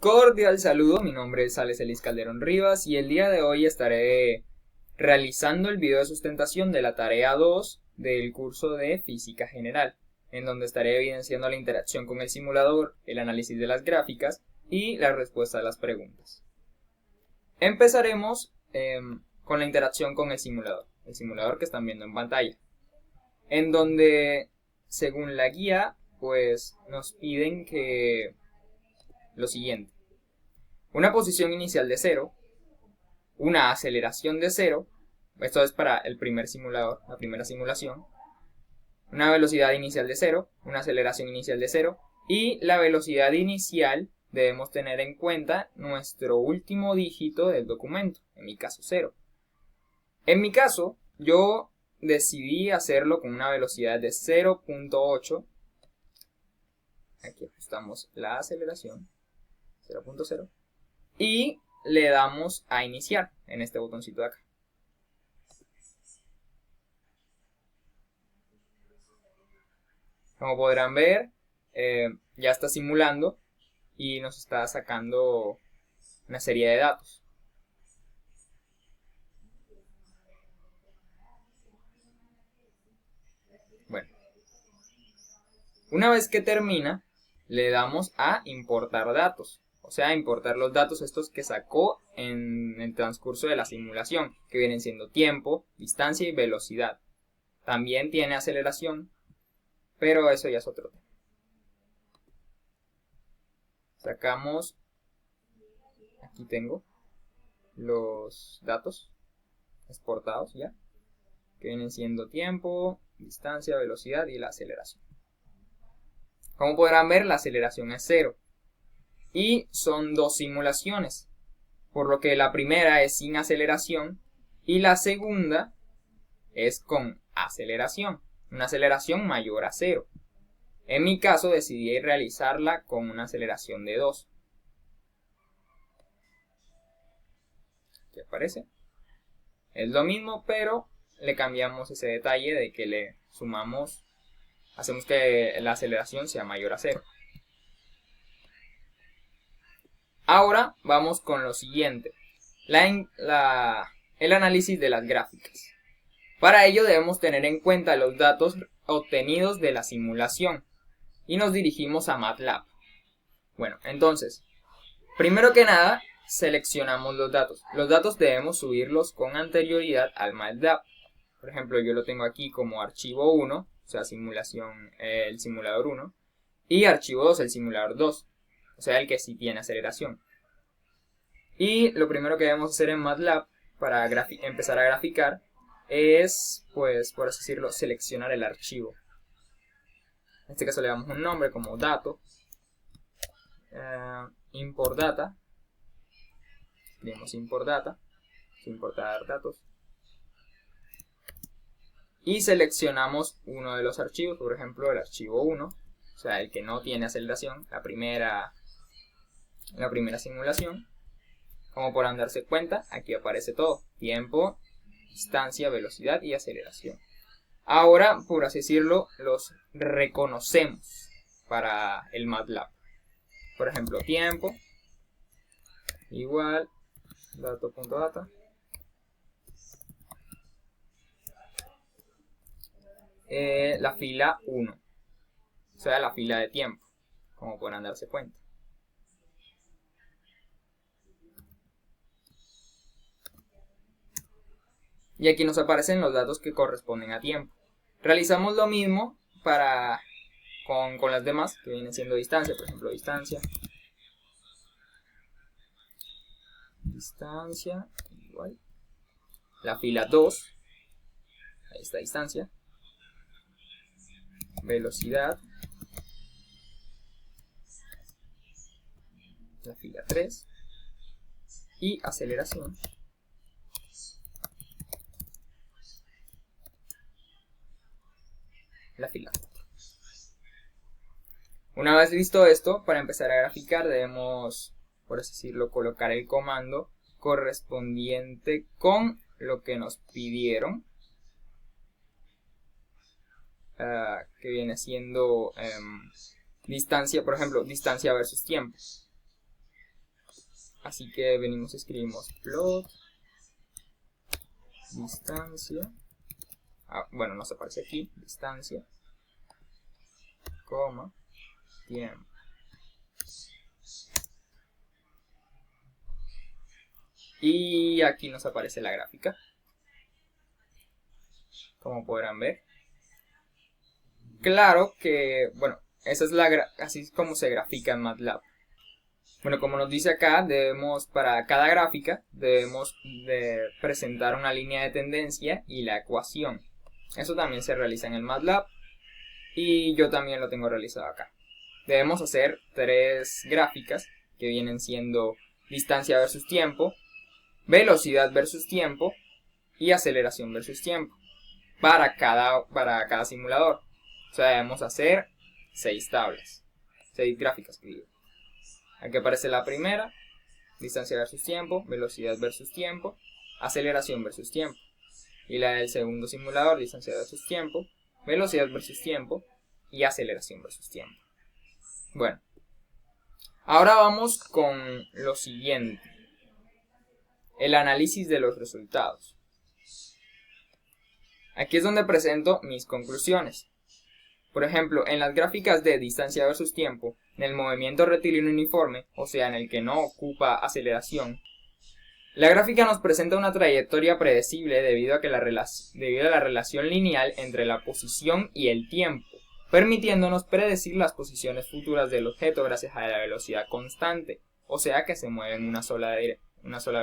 Cordial saludo, mi nombre es Alex Elis Calderón Rivas y el día de hoy estaré realizando el video de sustentación de la tarea 2 del curso de Física General, en donde estaré evidenciando la interacción con el simulador, el análisis de las gráficas y la respuesta a las preguntas. Empezaremos con la interacción con el simulador que están viendo en pantalla, en donde, según la guía, pues nos piden que lo siguiente: una posición inicial de 0, una aceleración de 0, esto es para el primer simulador, la primera simulación, una velocidad inicial de 0, una aceleración inicial de 0, y la velocidad inicial debemos tener en cuenta nuestro último dígito del documento, en mi caso 0. En mi caso, yo decidí hacerlo con una velocidad de 0.8, aquí ajustamos la aceleración, 0.0, y le damos a iniciar en este botoncito de acá. Como podrán ver, ya está simulando y nos está sacando una serie de datos. Bueno, una vez que termina, le damos a importar datos. O sea, importar los datos estos que sacó en el transcurso de la simulación, que vienen siendo tiempo, distancia y velocidad. También tiene aceleración, pero eso ya es otro tema. Sacamos, aquí tengo los datos exportados ya, que vienen siendo tiempo, distancia, velocidad y la aceleración. Como podrán ver, la aceleración es 0. Y son dos simulaciones, por lo que la primera es sin aceleración y la segunda es con aceleración, una aceleración mayor a 0. En mi caso decidí realizarla con una aceleración de 2. ¿Qué aparece? Es lo mismo, pero le cambiamos ese detalle de que le sumamos, hacemos que la aceleración sea mayor a 0. Ahora vamos con lo siguiente, el análisis de las gráficas. Para ello debemos tener en cuenta los datos obtenidos de la simulación y nos dirigimos a MATLAB. Bueno, entonces, primero que nada, seleccionamos los datos. Los datos debemos subirlos con anterioridad al MATLAB. Por ejemplo, yo lo tengo aquí como archivo 1, o sea, simulación, el simulador 1, y archivo 2, el simulador 2, o sea, el que sí tiene aceleración. Y lo primero que debemos hacer en MATLAB para empezar a graficar es, pues, por así decirlo, seleccionar el archivo. En este caso le damos un nombre como dato, import data, escribimos import data, importar datos, y seleccionamos uno de los archivos, por ejemplo el archivo 1, o sea, el que no tiene aceleración, la primera simulación. Como podrán darse cuenta, aquí aparece todo: tiempo, distancia, velocidad y aceleración. Ahora, por así decirlo, los reconocemos para el MATLAB. Por ejemplo, tiempo igual dato.data, la fila 1, o sea, la fila de tiempo, como podrán darse cuenta. Y aquí nos aparecen los datos que corresponden a tiempo. Realizamos lo mismo con las demás, que vienen siendo distancia. Por ejemplo, distancia igual la fila 2, ahí está distancia, velocidad, la fila 3, y aceleración, la fila 4. Una vez visto esto, para empezar a graficar debemos, por así decirlo, colocar el comando correspondiente con lo que nos pidieron, que viene siendo distancia, por ejemplo, distancia versus tiempo. Así que venimos y escribimos plot distancia. Bueno, nos aparece aquí, distancia, coma, tiempo. Y aquí nos aparece la gráfica, como podrán ver. Claro que, bueno, esa es así es como se grafica en MATLAB. Bueno, como nos dice acá, para cada gráfica, debemos de presentar una línea de tendencia y la ecuación. Eso también se realiza en el MATLAB y yo también lo tengo realizado acá. Debemos hacer 3 gráficas que vienen siendo distancia versus tiempo, velocidad versus tiempo y aceleración versus tiempo para cada simulador. O sea, debemos hacer 6 tablas, 6 gráficas que digo. Aquí aparece la primera, distancia versus tiempo, velocidad versus tiempo, aceleración versus tiempo. Y la del segundo simulador, distancia versus tiempo, velocidad versus tiempo y aceleración versus tiempo. Bueno, ahora vamos con lo siguiente, el análisis de los resultados. Aquí es donde presento mis conclusiones. Por ejemplo, en las gráficas de distancia versus tiempo, en el movimiento rectilíneo uniforme, o sea, en el que no ocupa aceleración, la gráfica nos presenta una trayectoria predecible debido a la relación lineal entre la posición y el tiempo, permitiéndonos predecir las posiciones futuras del objeto gracias a la velocidad constante, o sea que se mueve en una sola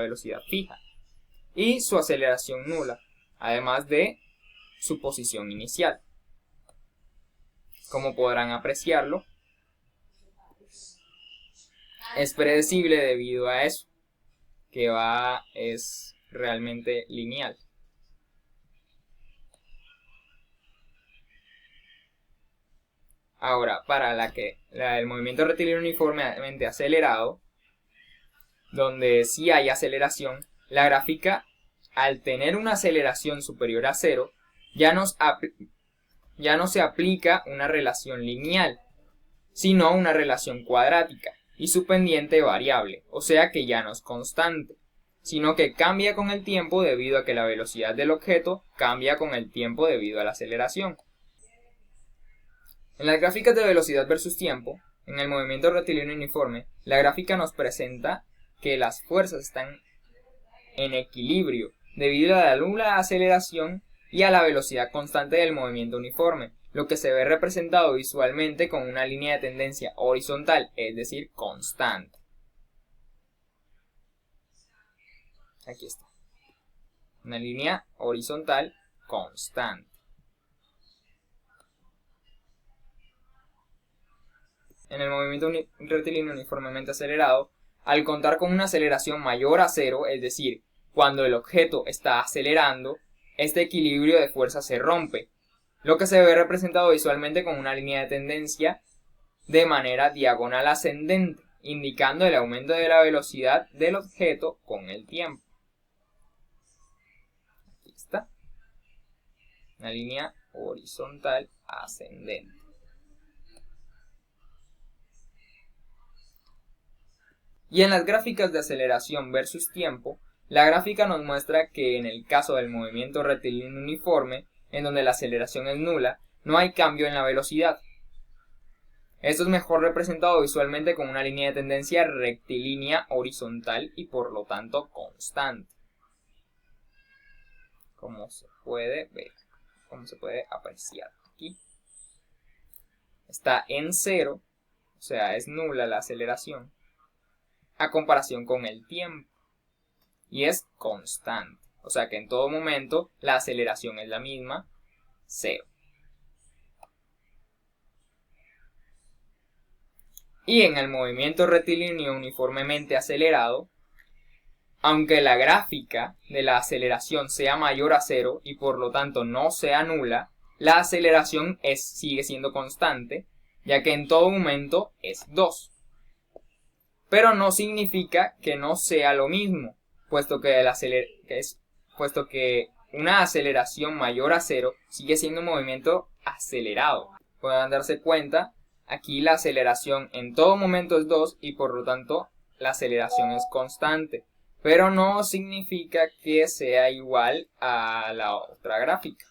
velocidad fija, y su aceleración nula, además de su posición inicial. Como podrán apreciarlo, es predecible debido a eso, que es realmente lineal. Ahora, para el movimiento rectilíneo uniformemente acelerado, donde sí hay aceleración, la gráfica, al tener una aceleración superior a 0, ya no se aplica una relación lineal, sino una relación cuadrática, y su pendiente variable, o sea que ya no es constante, sino que cambia con el tiempo debido a que la velocidad del objeto cambia con el tiempo debido a la aceleración. En las gráficas de velocidad versus tiempo, en el movimiento rectilíneo uniforme, la gráfica nos presenta que las fuerzas están en equilibrio debido a la nula aceleración y a la velocidad constante del movimiento uniforme, lo que se ve representado visualmente con una línea de tendencia horizontal, es decir, constante. Aquí está. Una línea horizontal constante. En el movimiento rectilíneo uniformemente acelerado, al contar con una aceleración mayor a 0, es decir, cuando el objeto está acelerando, este equilibrio de fuerza se rompe, lo que se ve representado visualmente con una línea de tendencia de manera diagonal ascendente, indicando el aumento de la velocidad del objeto con el tiempo. Aquí está. Una línea horizontal ascendente. Y en las gráficas de aceleración versus tiempo, la gráfica nos muestra que en el caso del movimiento rectilíneo uniforme, en donde la aceleración es nula, no hay cambio en la velocidad. Esto es mejor representado visualmente con una línea de tendencia rectilínea horizontal y por lo tanto constante. Como se puede ver, como se puede apreciar aquí. Está en 0, o sea, es nula la aceleración, a comparación con el tiempo. Y es constante, o sea que en todo momento la aceleración es la misma, 0. Y en el movimiento rectilíneo uniformemente acelerado, aunque la gráfica de la aceleración sea mayor a 0 y por lo tanto no sea nula, la aceleración sigue siendo constante, ya que en todo momento es 2. Pero no significa que no sea lo mismo, puesto que una aceleración mayor a 0 sigue siendo un movimiento acelerado. Pueden darse cuenta, aquí la aceleración en todo momento es 2 y por lo tanto la aceleración es constante, pero no significa que sea igual a la otra gráfica.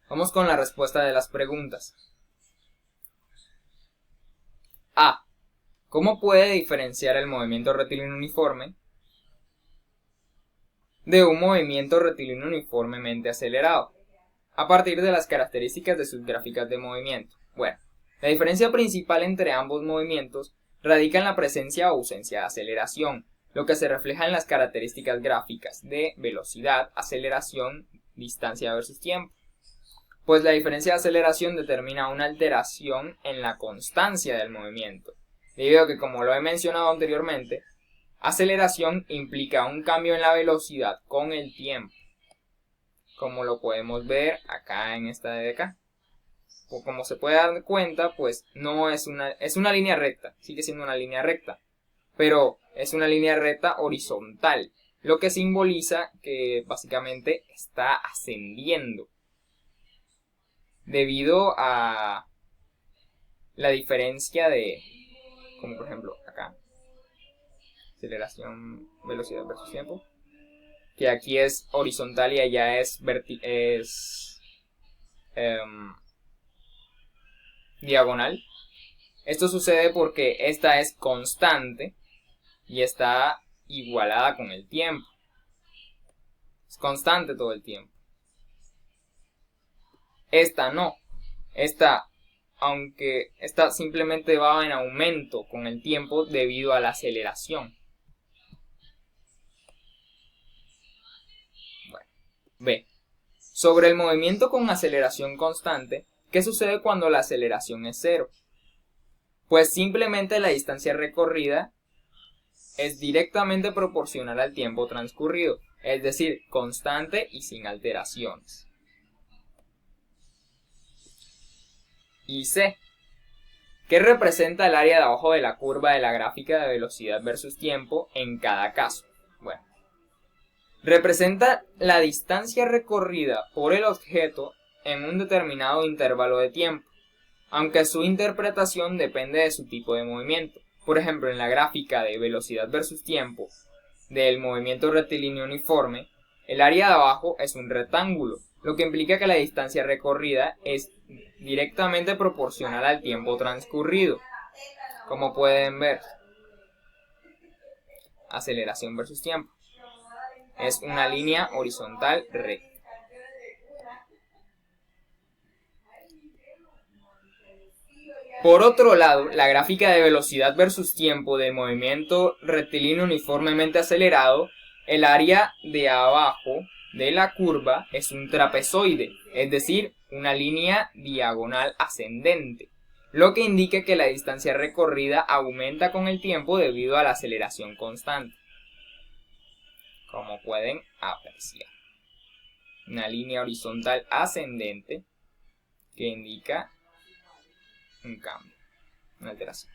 Vamos con la respuesta de las preguntas. A. ¿Cómo puede diferenciar el movimiento rectilíneo uniforme de un movimiento rectilíneo uniformemente acelerado, a partir de las características de sus gráficas de movimiento? Bueno, la diferencia principal entre ambos movimientos radica en la presencia o ausencia de aceleración, lo que se refleja en las características gráficas de velocidad, aceleración, distancia versus tiempo. Pues la diferencia de aceleración determina una alteración en la constancia del movimiento, debido a que, como lo he mencionado anteriormente, aceleración implica un cambio en la velocidad con el tiempo, como lo podemos ver acá en esta de acá. O como se puede dar cuenta, pues no es una línea recta, sigue siendo una línea recta, pero es una línea recta horizontal, lo que simboliza que básicamente está ascendiendo, debido a la diferencia de, como por ejemplo acá, aceleración, velocidad versus tiempo, que aquí es horizontal y allá es diagonal. Esto sucede porque esta es constante y está igualada con el tiempo. Es constante todo el tiempo. Esta no. Esta, aunque esta simplemente va en aumento con el tiempo debido a la aceleración. Bueno, B. Sobre el movimiento con aceleración constante, ¿qué sucede cuando la aceleración es cero? Pues simplemente la distancia recorrida es directamente proporcional al tiempo transcurrido, es decir, constante y sin alteraciones. Y C. ¿Qué representa el área de abajo de la curva de la gráfica de velocidad versus tiempo en cada caso? Bueno, representa la distancia recorrida por el objeto en un determinado intervalo de tiempo, aunque su interpretación depende de su tipo de movimiento. Por ejemplo, en la gráfica de velocidad versus tiempo del movimiento rectilíneo uniforme, el área de abajo es un rectángulo, lo que implica que la distancia recorrida es directamente proporcional al tiempo transcurrido. Como pueden ver, aceleración versus tiempo es una línea horizontal recta. Por otro lado, la gráfica de velocidad versus tiempo de movimiento rectilíneo uniformemente acelerado, el área de abajo de la curva es un trapezoide, es decir, una línea diagonal ascendente, lo que indica que la distancia recorrida aumenta con el tiempo debido a la aceleración constante, como pueden apreciar. Una línea horizontal ascendente que indica un cambio, una alteración.